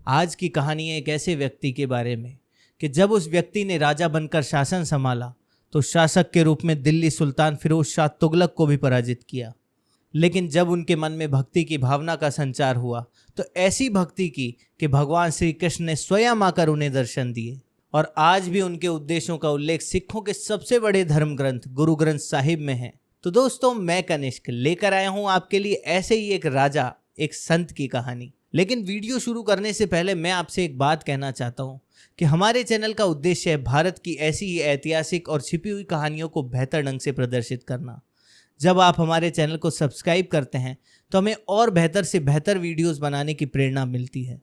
आज की कहानी है एक ऐसे व्यक्ति के बारे में कि जब उस व्यक्ति ने राजा बनकर शासन संभाला तो शासक के रूप में दिल्ली सुल्तान फिरोज शाह तुगलक को भी पराजित किया। लेकिन जब उनके मन में भक्ति की भावना का संचार हुआ तो ऐसी भक्ति की कि भगवान श्री कृष्ण ने स्वयं आकर उन्हें दर्शन दिए। और आज भी उनके उद्देश्यों का उल्लेख सिखों के सबसे बड़े धर्म ग्रंथ गुरु ग्रंथ साहिब में है। तो दोस्तों, मैं कनिष्क लेकर आया हूं आपके लिए ऐसे ही एक राजा, एक संत की कहानी। लेकिन वीडियो शुरू करने से पहले मैं आपसे एक बात कहना चाहता हूं कि हमारे चैनल का उद्देश्य है भारत की ऐसी ही ऐतिहासिक और छिपी हुई कहानियों को बेहतर ढंग से प्रदर्शित करना। जब आप हमारे चैनल को सब्सक्राइब करते हैं तो हमें और बेहतर से बेहतर वीडियोस बनाने की प्रेरणा मिलती है।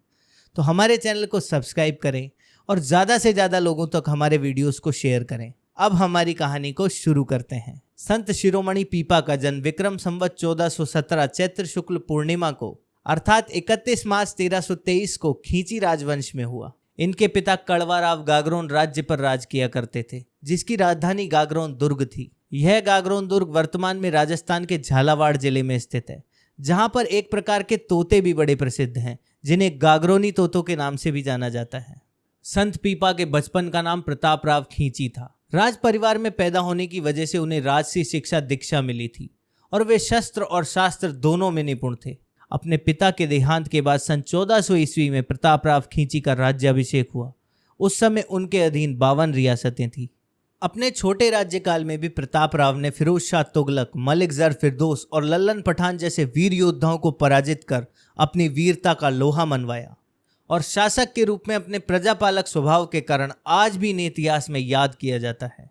तो हमारे चैनल को सब्सक्राइब करें और ज़्यादा से ज़्यादा लोगों तक हमारे वीडियोस को शेयर करें। अब हमारी कहानी को शुरू करते हैं। संत शिरोमणि पीपा का जन्म विक्रम संवत 1417 चैत्र शुक्ल पूर्णिमा को अर्थात 31 मार्च 1323 को खींची राजवंश में हुआ। इनके पिता कड़वाराव गागरोन राज्य पर राज किया करते थे, जिसकी राजधानी गागरोन दुर्ग थी। यह गागरोन दुर्ग वर्तमान में राजस्थान के झालावाड़ जिले में स्थित है, जहां पर एक प्रकार के तोते भी बड़े प्रसिद्ध हैं, जिन्हें गागरोनी तोतों के नाम से भी जाना जाता है। संत पीपा के बचपन का नाम प्रतापराव खींची था। राज परिवार में पैदा होने की वजह से उन्हें राजसी शिक्षा दीक्षा मिली थी और वे शस्त्र और शास्त्र दोनों में निपुण थे। अपने पिता के देहांत के बाद सन 1400 ईस्वी में प्रतापराव खींची का राज्याभिषेक हुआ। उस समय उनके अधीन 52 रियासतें थीं। अपने छोटे राज्यकाल में भी प्रतापराव ने फिरोज शाह तुगलक, मलिक जर फिरदौस और लल्लन पठान जैसे वीर योद्धाओं को पराजित कर अपनी वीरता का लोहा मनवाया और शासक के रूप में अपने प्रजापालक स्वभाव के कारण आज भी इन्हें इतिहास में याद किया जाता है।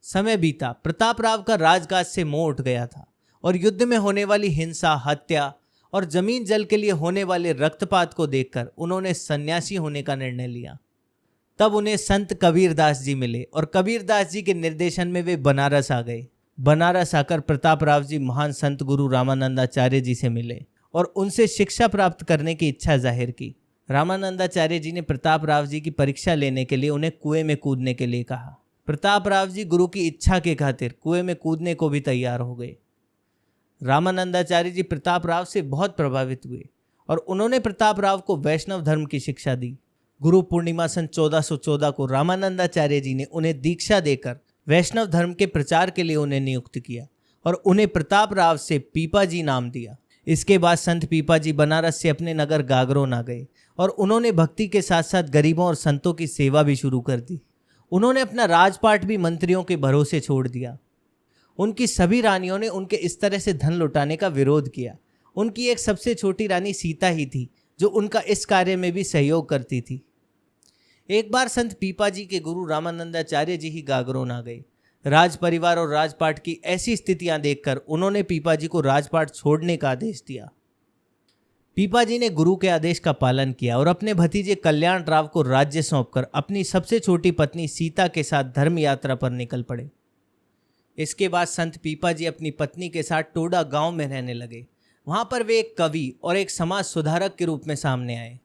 समय बीता, प्रतापराव का राजकाज से मोह उठ गया था और युद्ध में होने वाली हिंसा, हत्या और जमीन जल के लिए होने वाले रक्तपात को देखकर उन्होंने सन्यासी होने का निर्णय लिया। तब उन्हें संत कबीरदास जी मिले और कबीरदास जी के निर्देशन में वे बनारस आ गए। बनारस आकर प्रतापराव जी महान संत गुरु रामानंदाचार्य जी से मिले और उनसे शिक्षा प्राप्त करने की इच्छा जाहिर की। रामानंदाचार्य जी ने प्रतापराव जी की परीक्षा लेने के लिए उन्हें कुएं में कूदने के लिए कहा। प्रतापराव जी गुरु की इच्छा के खातिर कुएं में कूदने को भी तैयार हो गए। रामानंदाचार्य जी प्रतापराव से बहुत प्रभावित हुए और उन्होंने प्रतापराव को वैष्णव धर्म की शिक्षा दी। गुरु पूर्णिमा सन 1414 को रामानंदाचार्य जी ने उन्हें दीक्षा देकर वैष्णव धर्म के प्रचार के लिए उन्हें नियुक्त किया और उन्हें प्रतापराव से पीपा जी नाम दिया। इसके बाद संत पीपा जी बनारस से अपने नगर गागरोन आ गए और उन्होंने भक्ति के साथ साथ गरीबों और संतों की सेवा भी शुरू कर दी। उन्होंने अपना राजपाट भी मंत्रियों के भरोसे छोड़ दिया। उनकी सभी रानियों ने उनके इस तरह से धन लुटाने का विरोध किया। उनकी एक सबसे छोटी रानी सीता ही थी जो उनका इस कार्य में भी सहयोग करती थी। एक बार संत पीपा जी के गुरु रामानंदाचार्य जी ही गागरोन आ गए। राज परिवार और राजपाट की ऐसी स्थितियां देखकर उन्होंने पीपा जी को राजपाट छोड़ने का आदेश दिया। पीपा जी ने गुरु के आदेश का पालन किया और अपने भतीजे कल्याण राव को राज्य सौंपकर अपनी सबसे छोटी पत्नी सीता के साथ धर्म यात्रा पर निकल पड़े। इसके बाद संत पीपा जी अपनी पत्नी के साथ टोडा गांव में रहने लगे। वहां पर वे एक कवि और एक समाज सुधारक के रूप में सामने आए।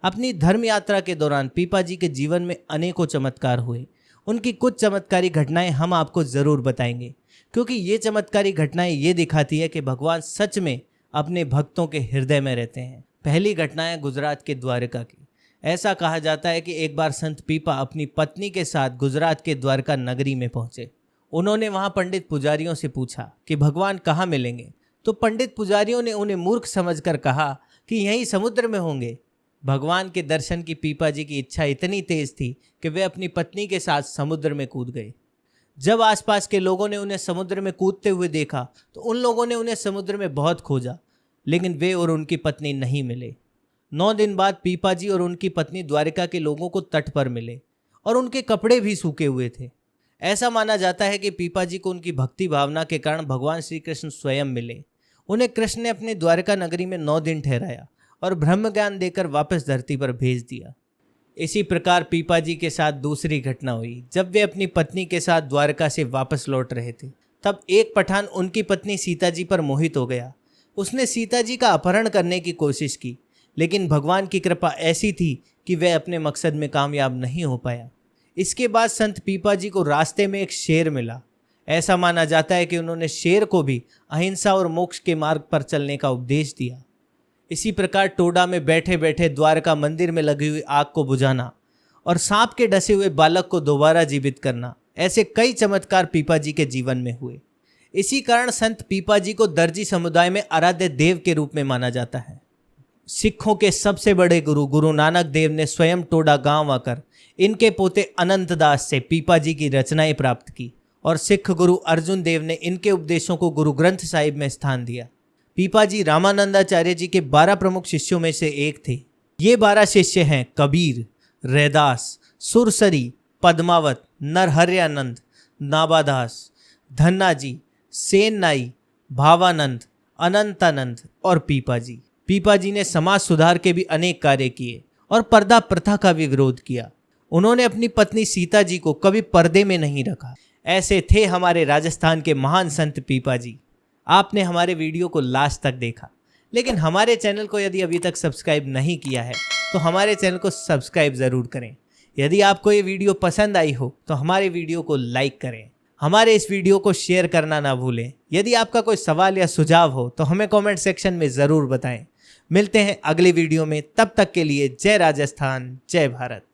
अपनी धर्म यात्रा के दौरान पीपा जी के जीवन में अनेकों चमत्कार हुए। उनकी कुछ चमत्कारी घटनाएं हम आपको जरूर बताएंगे, क्योंकि ये चमत्कारी घटनाएं ये दिखाती है कि भगवान सच में अपने भक्तों के हृदय में रहते हैं। पहली घटना है गुजरात के द्वारका की। ऐसा कहा जाता है कि एक बार संत पीपा अपनी पत्नी के साथ गुजरात के द्वारका नगरी में पहुंचे। उन्होंने वहां पंडित पुजारियों से पूछा कि भगवान कहाँ मिलेंगे, तो पंडित पुजारियों ने उन्हें मूर्ख समझकर कहा कि यहीं समुद्र में होंगे। भगवान के दर्शन की पीपा जी की इच्छा इतनी तेज थी कि वे अपनी पत्नी के साथ समुद्र में कूद गए। जब आसपास के लोगों ने उन्हें समुद्र में कूदते हुए देखा तो उन लोगों ने उन्हें समुद्र में बहुत खोजा, लेकिन वे और उनकी पत्नी नहीं मिले। 9 दिन बाद पीपा जी और उनकी पत्नी द्वारका के लोगों को तट पर मिले और उनके कपड़े भी सूखे हुए थे। ऐसा माना जाता है कि पीपा जी को उनकी भक्ति भावना के कारण भगवान श्री कृष्ण स्वयं मिले। उन्हें कृष्ण ने अपने द्वारका नगरी में 9 दिन ठहराया और ब्रह्म ज्ञान देकर वापस धरती पर भेज दिया। इसी प्रकार पीपा जी के साथ दूसरी घटना हुई। जब वे अपनी पत्नी के साथ द्वारका से वापस लौट रहे थे, तब एक पठान उनकी पत्नी सीता जी पर मोहित हो गया। उसने सीता जी का अपहरण करने की कोशिश की, लेकिन भगवान की कृपा ऐसी थी कि वह अपने मकसद में कामयाब नहीं हो पाया। इसके बाद संत पीपा जी को रास्ते में एक शेर मिला। ऐसा माना जाता है कि उन्होंने शेर को भी अहिंसा और मोक्ष के मार्ग पर चलने का उपदेश दिया। इसी प्रकार टोडा में बैठे बैठे द्वारका मंदिर में लगी हुई आग को बुझाना और सांप के डसे हुए बालक को दोबारा जीवित करना, ऐसे कई चमत्कार पीपाजी के जीवन में हुए। इसी कारण संत पीपाजी को दर्जी समुदाय में आराध्य देव के रूप में माना जाता है। सिखों के सबसे बड़े गुरु गुरु नानक देव ने स्वयं टोडा गांव आकर इनके पोते अनंत दास से पीपाजी की रचनाएं प्राप्त की और सिख गुरु अर्जुन देव ने इनके उपदेशों को गुरु ग्रंथ साहिब में स्थान दिया। पीपाजी रामानंदाचार्य जी के 12 प्रमुख शिष्यों में से एक थे। ये 12 शिष्य हैं कबीर, रैदास, सुरसरी, पद्मावत, नरहरियानंद, नाबादास, धन्नाजी, सेननाई, भावानंद, अनंतानंद और पीपाजी। पीपाजी ने समाज सुधार के भी अनेक कार्य किए और पर्दा प्रथा का भी विरोध किया। उन्होंने अपनी पत्नी सीता जी को कभी पर्दे में नहीं रखा। ऐसे थे हमारे राजस्थान के महान संत पीपाजी। आपने हमारे वीडियो को लास्ट तक देखा, लेकिन हमारे चैनल को यदि अभी तक सब्सक्राइब नहीं किया है तो हमारे चैनल को सब्सक्राइब ज़रूर करें। यदि आपको ये वीडियो पसंद आई हो तो हमारे वीडियो को लाइक करें। हमारे इस वीडियो को शेयर करना ना भूलें। यदि आपका कोई सवाल या सुझाव हो तो हमें कमेंट सेक्शन में ज़रूर बताएं। मिलते हैं अगले वीडियो में, तब तक के लिए जय राजस्थान, जय भारत।